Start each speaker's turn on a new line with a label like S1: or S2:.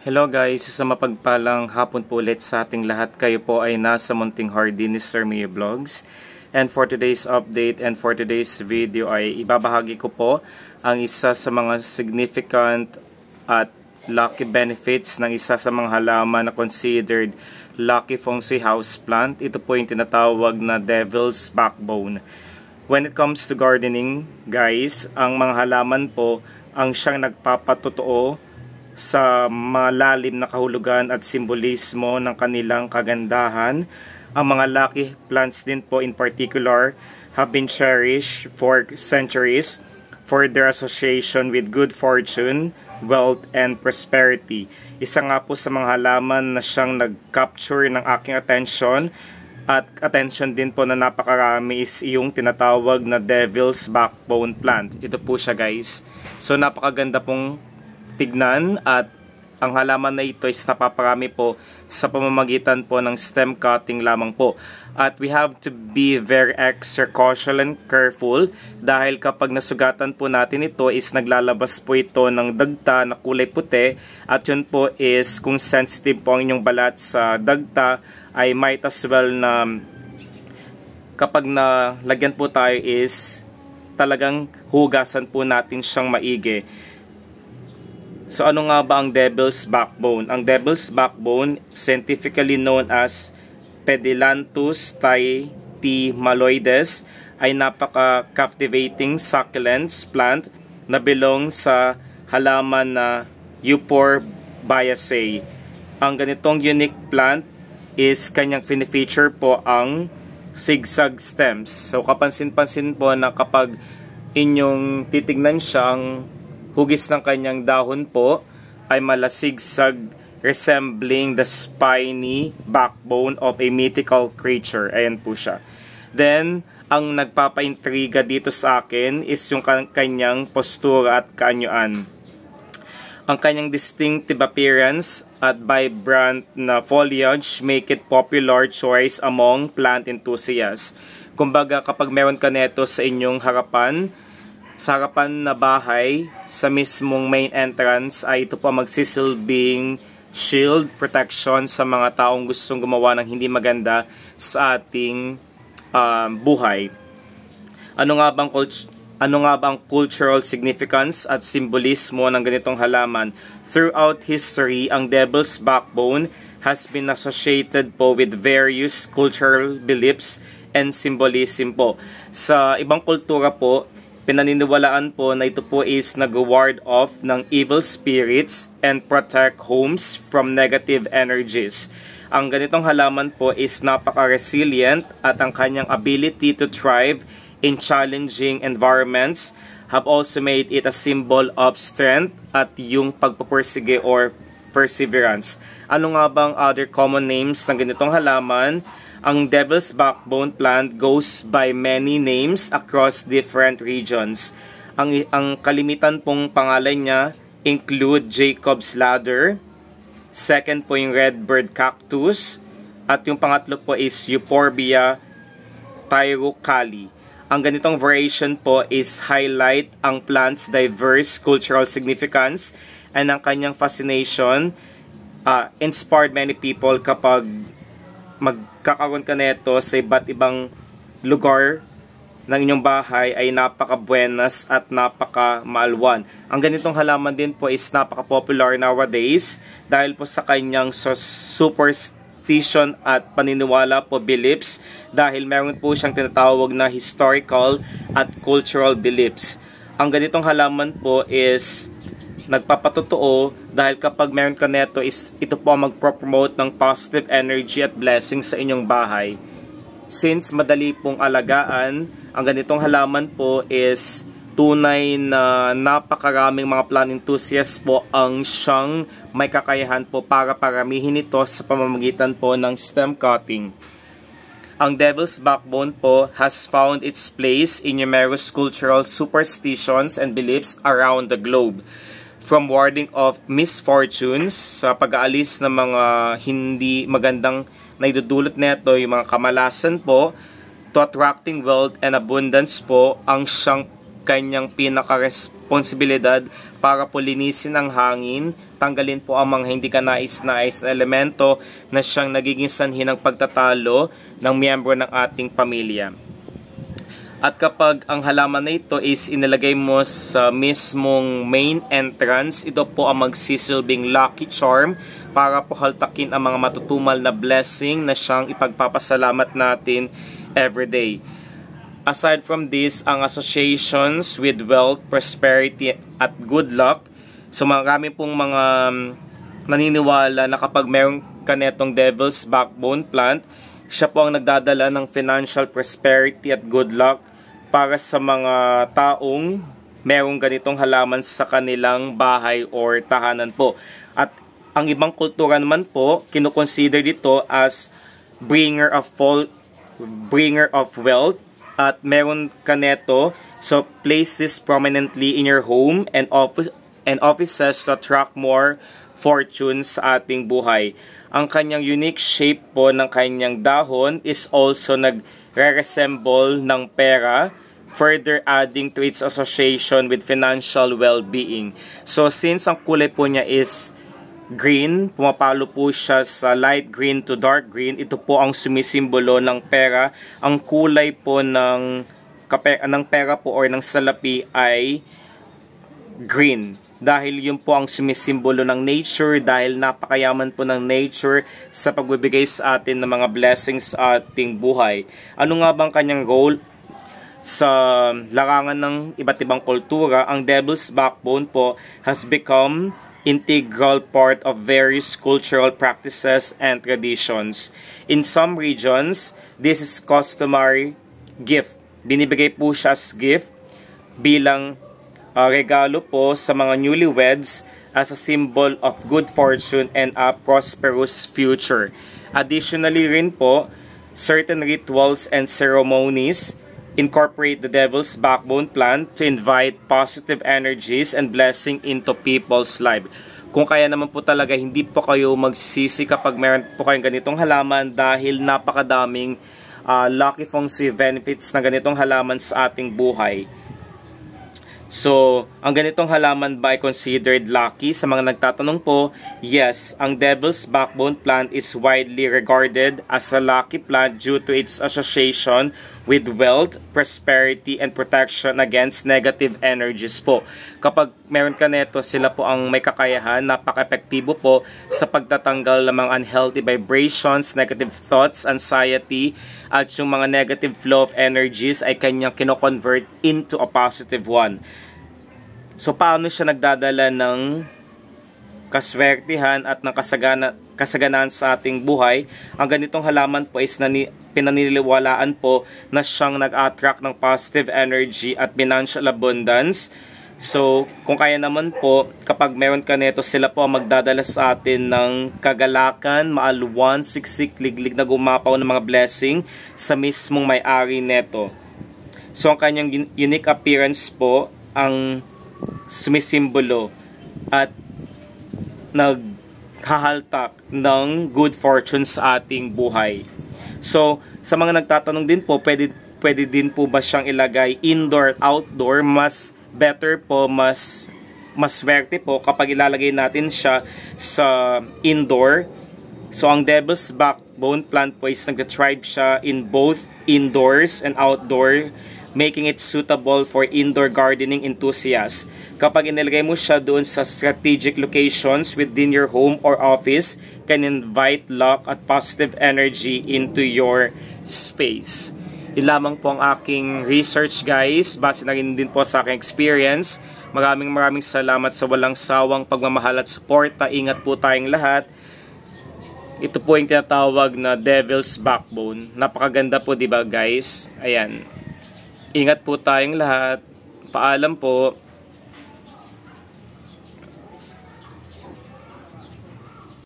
S1: Hello guys, sa mapagpalang hapon po ulit sa ating lahat. Kayo po ay nasa Munting Hardy ni Sir Mio Vlogs. And for today's update and for today's video ay ibabahagi ko po ang isa sa mga significant at lucky benefits ng isa sa mga halaman na considered lucky feng shui house plant. Ito po yung tinatawag na devil's backbone. When it comes to gardening, guys, ang mga halaman po ang siyang nagpapatotoo sa malalim na kahulugan at simbolismo ng kanilang kagandahan. Ang mga lucky plants din po in particular have been cherished for centuries for their association with good fortune, wealth, and prosperity. Isa nga po sa mga halaman na siyang nag-capture ng aking attention at attention din po na napakarami is yung tinatawag na devil's backbone plant. Ito po siya, guys. So napakaganda pong tignan at ang halaman na ito is napaparami po sa pamamagitan po ng stem cutting lamang po. At we have to be very extra cautious and careful dahil kapag nasugatan po natin ito is naglalabas po ito ng dagta na kulay puti at yun po is kung sensitive po ang inyong balat sa dagta ay might as well na kapag nalagyan po tayo is talagang hugasan po natin siyang maigi. So ano nga ba ang devil's backbone? Ang devil's backbone, scientifically known as Pedilanthus maloides, ay napaka-captivating succulents plant na belong sa halaman na Euphorbiaceae. Ang ganitong unique plant is kanyang fini-feature po ang zigzag stems. So kapansin-pansin po na kapag inyong titignan siya, ang hugis ng kanyang dahon po ay malasigsag, resembling the spiny backbone of a mythical creature. Ayan po siya. Then, ang nagpapaintriga dito sa akin is yung kanyang postura at kaanyuan. Ang kanyang distinctive appearance at vibrant na foliage make it popular choice among plant enthusiasts. Kumbaga, kapag meron ka neto sa inyong harapan, sa harapan na bahay, sa mismong main entrance, ay ito po magsisilbing shield protection sa mga taong gustong gumawa ng hindi maganda sa ating buhay. Ano nga bang cultural significance at simbolismo ng ganitong halaman? Throughout history, ang devil's backbone has been associated po with various cultural beliefs and symbolism po. Sa ibang kultura po, pinaniniwalaan po na ito po is nag-ward off ng evil spirits and protect homes from negative energies. Ang ganitong halaman po is napaka-resilient at ang kanyang ability to thrive in challenging environments have also made it a symbol of strength at yung pagpupursige or perseverance. Ano nga bang other common names ng ganitong halaman? Ang devil's backbone plant goes by many names across different regions. Ang kalimitan pong pangalan niya include Jacob's ladder, second po yung redbird cactus, at yung pangatlo po is Euphorbia tyrocali. Ang ganitong variation po is highlight ang plant's diverse cultural significance and ang kanyang fascination inspired many people kapag magkakaroon ka neto sa iba't ibang lugar ng inyong bahay ay napaka-buenas at napaka-maalwan. Ang ganitong halaman din po is napaka-popular nowadays dahil po sa kanyang superstition at paniniwala po beliefs dahil meron po siyang tinatawag na historical at cultural beliefs. Ang ganitong halaman po is nagpapatotoo dahil kapag meron ka neto is ito po magpropromote ng positive energy at blessing sa inyong bahay. Since madali pong alagaan, ang ganitong halaman po is tunay na napakaraming mga plant enthusiasts po ang siyang may kakayahan po para paramihin ito sa pamamagitan po ng stem cutting. Ang devil's backbone po has found its place in numerous cultural superstitions and beliefs around the globe. From warding off misfortunes, sa pag-aalis ng mga hindi magandang naidudulot nito, yung mga kamalasan po, to attracting wealth and abundance po ang siyang kanyang pinaka-responsibilidad para po linisin ang hangin tanggalin po ang mga hindi kanais-nais na elemento na siyang nagiging sanhi ng pagtatalo ng miyembro ng ating pamilya. At kapag ang halaman na ito is inilagay mo sa mismong main entrance, ito po ang magsisilbing lucky charm para po haltakin ang mga matutumal na blessing na siyang ipagpapasalamat natin everyday. Aside from this, ang associations with wealth, prosperity, at good luck, so marami pong mga naniniwala na kapag meron ka netong devil's backbone plant, siya po ang nagdadala ng financial prosperity at good luck para sa mga taong merong ganitong halaman sa kanilang bahay or tahanan po. At ang ibang kultura naman po, kinukonsider dito as bringer of wealth. At meron ka neto, so place this prominently in your home and offices to attract more fortunes sa ating buhay. Ang kanyang unique shape po ng kanyang dahon is also nagre-resemble ng pera, further adding to its association with financial well-being. So since ang kulay po niya is green, pumapalo po siya sa light green to dark green, ito po ang sumisimbolo ng pera. Ang kulay po ng pera po or ng salapi ay green. Dahil yun po ang sumisimbolo ng nature, dahil napakayaman po ng nature sa pagbibigay sa atin ng mga blessings sa ating buhay. Ano nga bang kanyang role sa larangan ng iba't ibang kultura? Ang devil's backbone po has become integral part of various cultural practices and traditions. In some regions, this is customary gift. Binibigay po siya as gift bilang regalo po sa mga newlyweds as a symbol of good fortune and a prosperous future. Additionally rin po, certain rituals and ceremonies incorporate the devil's backbone plant to invite positive energies and blessing into people's life. Kung kaya naman po talaga, hindi po kayo magsisi kapag meron po kayong ganitong halaman dahil napakadaming lucky feng shui benefits na ganitong halaman sa ating buhay. So, ang ganitong halaman ba ay considered lucky? Sa mga nagtatanong po, yes, ang devil's backbone plant is widely regarded as a lucky plant due to its association with wealth, prosperity, and protection against negative energies po. Kapag meron ka neto, sila po ang may kakayahan, napaka-epektibo po sa pagtatanggal ng mga unhealthy vibrations, negative thoughts, anxiety, at yung mga negative flow of energies ay kanyang kino-convert into a positive one. So, paano siya nagdadala ng kaswertihan at ng kasaganaan sa ating buhay? Ang ganitong halaman po is pinaniniwalaan po na siyang nag-attract ng positive energy at financial abundance. So, kung kaya naman po, kapag meron ka neto, sila po ang magdadala sa atin ng kagalakan, maalwan, siksik, liglig na gumapaw ng mga blessing sa mismong may-ari neto. So, ang kanyang unique appearance po ang sumisimbolo at naghahaltak ng good fortune sa ating buhay. So, sa mga nagtatanong din po, pwede din po ba siyang ilagay indoor, outdoor? Mas better po, mas swerte po kapag ilalagay natin siya sa indoor. So, ang devil's backbone plant po is nag-thrive siya in both indoors and outdoor, making it suitable for indoor gardening enthusiasts. Kapag inilagay mo siya doon sa strategic locations within your home or office, can invite luck at positive energy into your space. Yun lamang po ang aking research, guys. Base na rin din po sa aking experience. Maraming salamat sa walang sawang pagmamahal at suporta. Ingat po tayong lahat. Ito po yung tinatawag na devil's backbone. Napakaganda po, diba, guys? Ayan. Ingat po tayong lahat. Paalam po.